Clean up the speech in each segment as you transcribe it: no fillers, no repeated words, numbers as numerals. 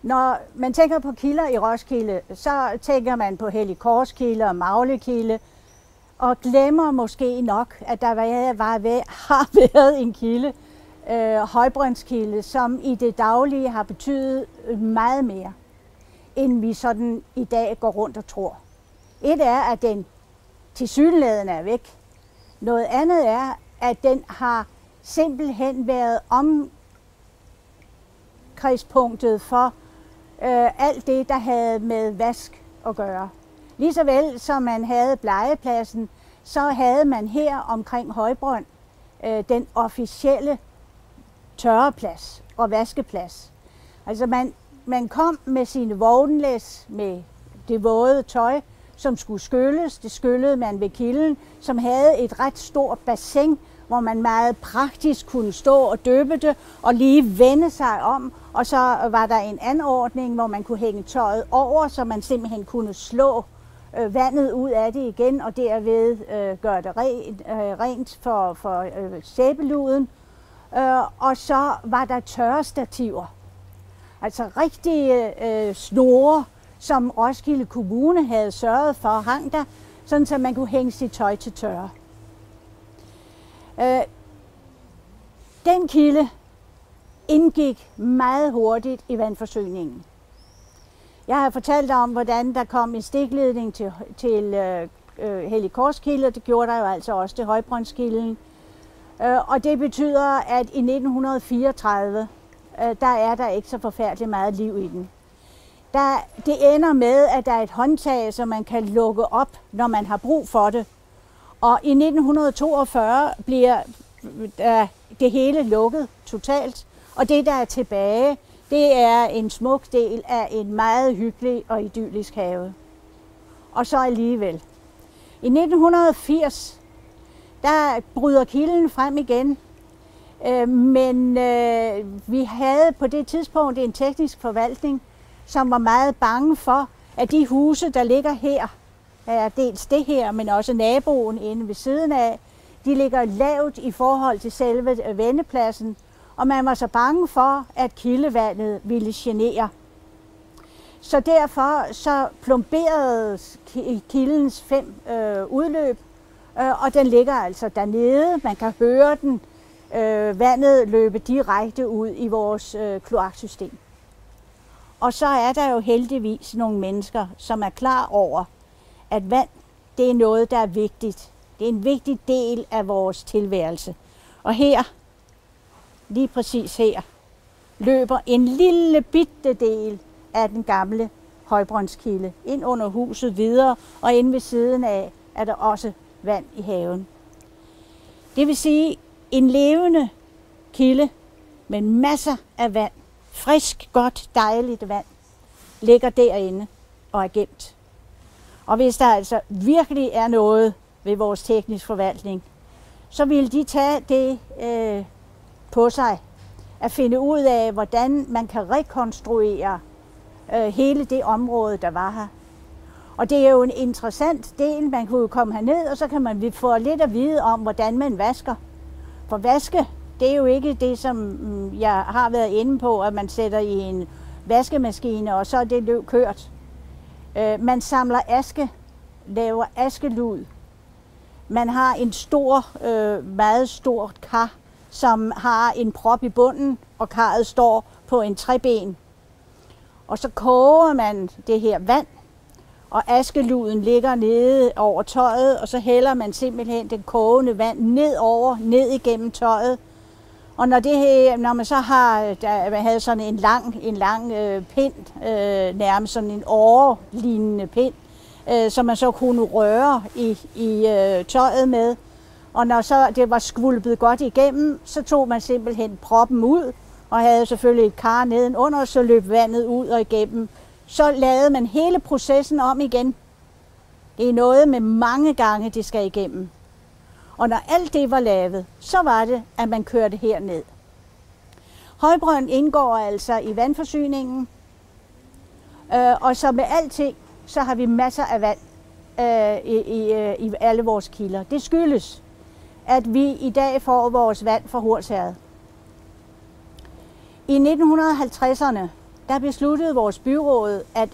Når man tænker på kilder i Roskilde, så tænker man på Helligkorskilde og Maglekilde, og glemmer måske nok, at der har været en kilde, Højbrøndskilde, som i det daglige har betydet meget mere, end vi sådan i dag går rundt og tror. Et er, at den tilsyneladende er væk. Noget andet er, at den har simpelthen været omkredspunktet for alt det, der havde med vask at gøre. Ligeså vel som man havde Blegepladsen, så havde man her omkring Højbrønd den officielle tørreplads og vaskeplads. Altså man kom med sine vognlæs med det våde tøj, som skulle skylles. Det skyllede man ved kilden, som havde et ret stort bassin, hvor man meget praktisk kunne stå og døbe det og lige vende sig om. Og så var der en anordning, hvor man kunne hænge tøjet over, så man simpelthen kunne slå vandet ud af det igen, og derved gøre det rent for sæbeluden. Og så var der tørrestativer, altså rigtige snore, som Roskilde Kommune havde sørget for hang der, sådan så man kunne hænge sit tøj til tørre. Den kilde indgik meget hurtigt i vandforsyningen. Jeg har fortalt om, hvordan der kom en stikledning til Helligkorskilde, og det gjorde der jo altså også til Højbrøndskilden. Og det betyder, at i 1934, der er der ikke så forfærdeligt meget liv i den. Det ender med, at der er et håndtag, så man kan lukke op, når man har brug for det. Og i 1942 bliver det hele lukket totalt, og det, der er tilbage, det er en smuk del af en meget hyggelig og idyllisk have. Og så alligevel. I 1980, der bryder kilden frem igen, men vi havde på det tidspunkt en teknisk forvaltning, som var meget bange for, at de huse, der ligger her, dels det her, men også naboen inde ved siden af, de ligger lavt i forhold til selve vendepladsen, og man var så bange for, at kildevandet ville genere. Så derfor så plomberedes kildens 5 udløb, og den ligger altså dernede. Man kan høre den vandet løbe direkte ud i vores kloaksystem. Og så er der jo heldigvis nogle mennesker, som er klar over, at vand, det er noget, der er vigtigt. Det er en vigtig del af vores tilværelse. Og her, lige præcis her, løber en lille bitte del af den gamle Højbrøndskilde ind under huset videre, og inde ved siden af er der også vand i haven. Det vil sige en levende kilde med masser af vand, frisk, godt, dejligt vand, ligger derinde og er gemt. Og hvis der altså virkelig er noget ved vores teknisk forvaltning, så vil de tage det på sig at finde ud af, hvordan man kan rekonstruere hele det område, der var her. Og det er jo en interessant del. Man kunne jo komme herned, og så kan man få lidt at vide om, hvordan man vasker. For vaske, det er jo ikke det, som jeg har været inde på, at man sætter i en vaskemaskine, og så er det kørt. Man samler aske, laver askelud. Man har en meget stort kar, som har en prop i bunden, og karret står på en træben. Og så koger man det her vand, og askeluden ligger nede over tøjet, og så hælder man simpelthen det kogende vand ned igennem tøjet. Og når man så havde sådan en lang pind, nærmest sådan en årelignende pind, som man så kunne røre i tøjet med. Og når så det var skvulpet godt igennem, så tog man simpelthen proppen ud, og havde selvfølgelig et kar nedenunder, så løb vandet ud og igennem. Så lavede man hele processen om igen. Det er noget med mange gange, det skal igennem. Og når alt det var lavet, så var det, at man kørte herned. Højbrønd indgår altså i vandforsyningen, og så med alting, så har vi masser af vand i alle vores kilder. Det skyldes, at vi i dag får vores vand fra Hornsherred. I 1950'erne, der besluttede vores byråd, at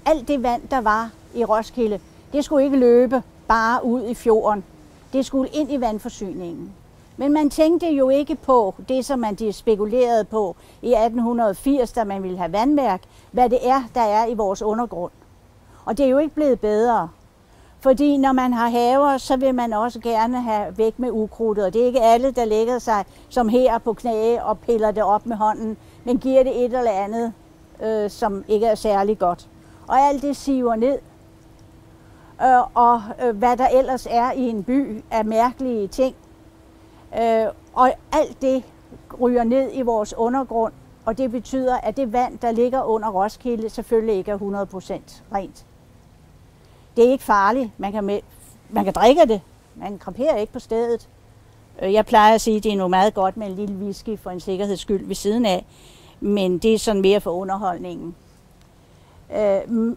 alt det vand, der var i Roskilde, det skulle ikke løbe bare ud i fjorden. Det skulle ind i vandforsyningen. Men man tænkte jo ikke på det, som man spekulerede på i 1880, da man ville have vandværk, hvad det er, der er i vores undergrund. Og det er jo ikke blevet bedre. Fordi når man har haver, så vil man også gerne have væk med ukrudtet. Og det er ikke alle, der lægger sig som her på knæ og piller det op med hånden, men giver det et eller andet, som ikke er særlig godt. Og alt det siver ned. Og hvad der ellers er i en by af mærkelige ting. Og alt det ryger ned i vores undergrund, og det betyder, at det vand, der ligger under Roskilde, selvfølgelig ikke er 100% rent. Det er ikke farligt. Man kan drikke det. Man kraperer ikke på stedet. Jeg plejer at sige, at det er noget meget godt med en lille whisky for en sikkerheds skyld ved siden af, men det er sådan mere for underholdningen.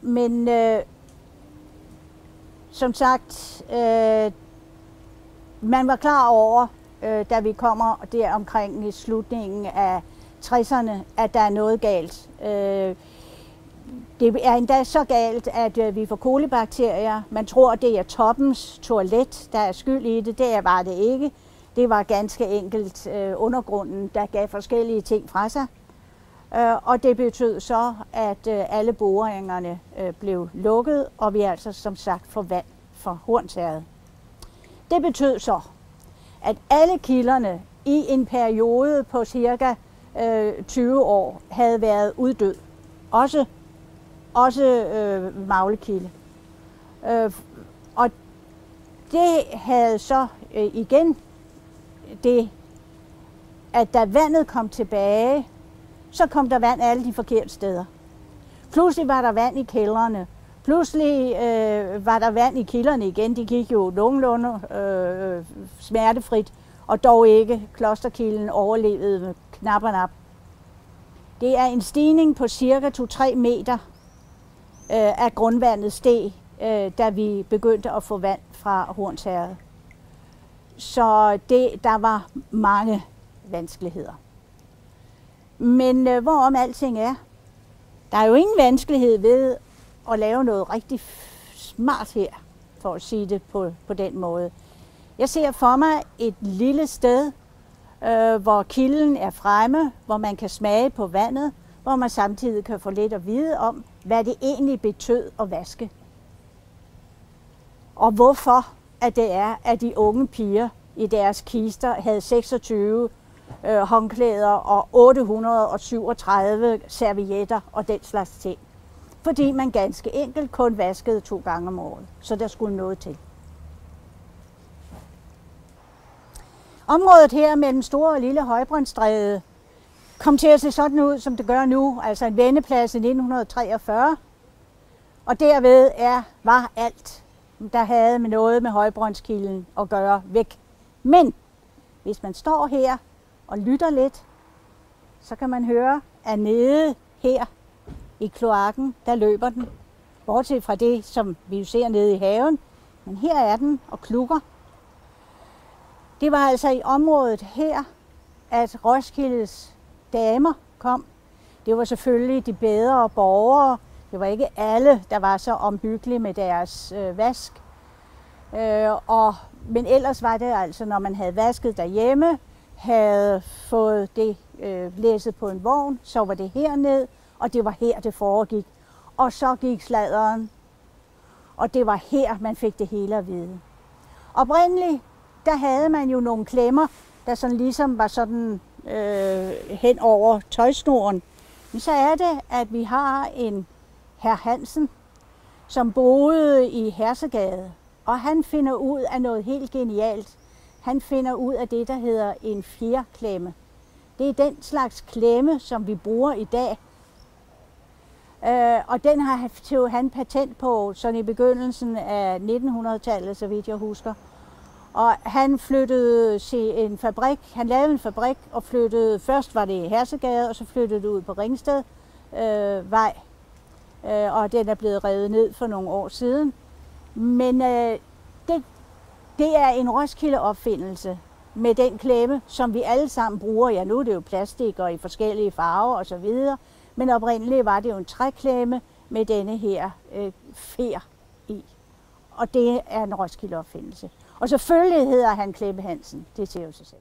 Men som sagt, man var klar over, da vi kommer der omkring i slutningen af 60'erne, at der er noget galt. Det er endda så galt, at vi får kolibakterier. Man tror, det er toppens toilet, der er skyld i det. Det var det ikke. Det var ganske enkelt undergrunden, der gav forskellige ting fra sig. Og det betød så, at alle boringerne blev lukket, og vi altså som sagt får vand fra Hornsherred. Det betød så, at alle kilderne i en periode på cirka 20 år havde været uddød. Også Maglekilde. Og det havde så igen det, at da vandet kom tilbage, så kom der vand alle de forkerte steder. Pludselig var der vand i kældrene. Pludselig var der vand i kilderne igen. De gik jo nogenlunde smertefrit, og dog ikke. Klosterkilden overlevede med knap og nap. Det er en stigning på cirka 2-3 meter af grundvandet steg, da vi begyndte at få vand fra Hornsherred. Så der var mange vanskeligheder. Men hvorom alting er, der er jo ingen vanskelighed ved at lave noget rigtig smart her, for at sige det på den måde. Jeg ser for mig et lille sted, hvor kilden er fremme, hvor man kan smage på vandet, hvor man samtidig kan få lidt at vide om, hvad det egentlig betød at vaske. Og hvorfor at det er, at de unge piger i deres kister havde 26 håndklæder og 837 servietter og den slags ting. Fordi man ganske enkelt kun vaskede 2 gange om året, så der skulle noget til. Området her mellem Store og Lille Højbrandsstræde kom til at se sådan ud, som det gør nu, altså en vendeplads i 1943. Og derved var alt, der havde med noget med Højbrandskilden at gøre, væk. Men hvis man står her og lytter lidt, så kan man høre, at nede her i kloakken, der løber den. Bortset fra det, som vi jo ser nede i haven. Men her er den og klukker. Det var altså i området her, at Roskildes damer kom. Det var selvfølgelig de bedre borgere. Det var ikke alle, der var så omhyggelige med deres vask. Men ellers var det altså, når man havde vasket derhjemme, havde fået det læsset på en vogn, så var det herned, og det var her, det foregik. Og så gik sladderen, og det var her, man fik det hele at vide. Oprindeligt, der havde man jo nogle klemmer, der sådan ligesom var sådan hen over tøjsnoren. Men så er det, at vi har en herr Hansen, som boede i Hersegade, og han finder ud af noget helt genialt. Han finder ud af det, der hedder en fjerklemme. Det er den slags klemme, som vi bruger i dag. Og den har han patent på sådan i begyndelsen af 1900-tallet, så vidt jeg husker. Og han flyttede til en fabrik. Han lavede en fabrik og flyttede, først var det i Hersegade, og så flyttede det ud på Ringsted vej. Og den er blevet revet ned for nogle år siden. Men det er en Roskilde-opfindelse med den klemme, som vi alle sammen bruger. Ja, nu er det jo plastik og i forskellige farver og så videre. Men oprindeligt var det jo en træklemme med denne her fjer i. Og det er en Roskilde opfindelse. Og selvfølgelig hedder han Kleppe Hansen. Det siger jo sig selv.